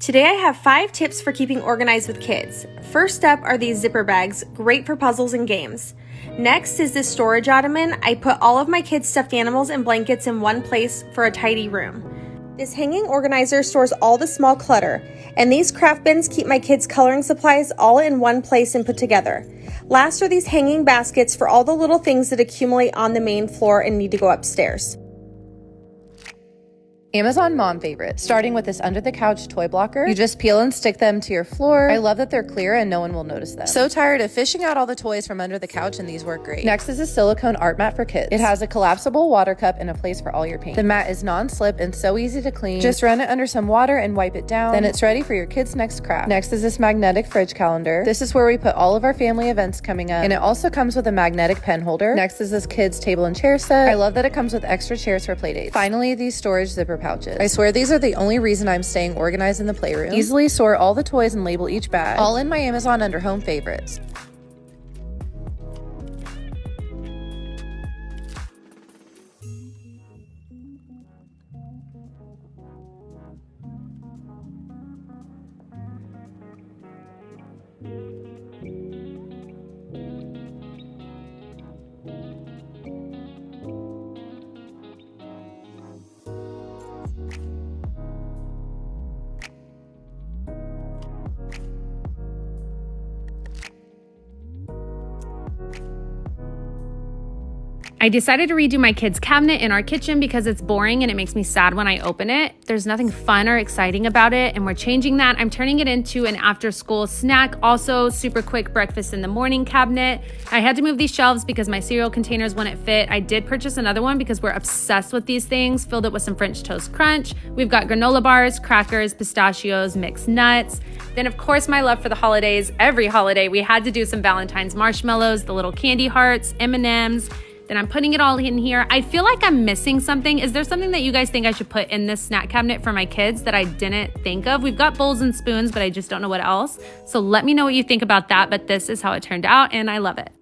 Today I have 5 tips for keeping organized with kids. First up are these zipper bags, great for puzzles and games. Next is this storage ottoman. I put all of my kids' stuffed animals and blankets in one place for a tidy room. This hanging organizer stores all the small clutter, and these craft bins keep my kids' coloring supplies all in one place and put together. Last are these hanging baskets for all the little things that accumulate on the main floor and need to go upstairs. Amazon mom favorite, starting with this under the couch toy blocker. You just peel and stick them to your floor. I love that they're clear and no one will notice them. So tired of fishing out all the toys from under the couch, and these work great. Next is a silicone art mat for kids. It has a collapsible water cup and a place for all your paint. The mat is non-slip and so easy to clean. Just run it under some water and wipe it down. Then it's ready for your kids' next craft. Next is this magnetic fridge calendar. This is where we put all of our family events coming up, and it also comes with a magnetic pen holder. Next is this kids table and chair set. I love that it comes with extra chairs for playdates. Finally, these storage zipper pouches. I swear these are the only reason I'm staying organized in the playroom. Easily sort all the toys and label each bag. All in my Amazon under home favorites. I decided to redo my kids' cabinet in our kitchen because it's boring and it makes me sad when I open it. There's nothing fun or exciting about it, and we're changing that. I'm turning it into an after-school snack, also super quick breakfast in the morning cabinet. I had to move these shelves because my cereal containers wouldn't fit. I did purchase another one because we're obsessed with these things, filled it with some French toast crunch. We've got granola bars, crackers, pistachios, mixed nuts. Then, of course, my love for the holidays. Every holiday, we had to do some Valentine's marshmallows, the little candy hearts, M&Ms. Then I'm putting it all in here. I feel like I'm missing something. Is there something that you guys think I should put in this snack cabinet for my kids that I didn't think of? We've got bowls and spoons, but I just don't know what else. So let me know what you think about that, but this is how it turned out, and I love it.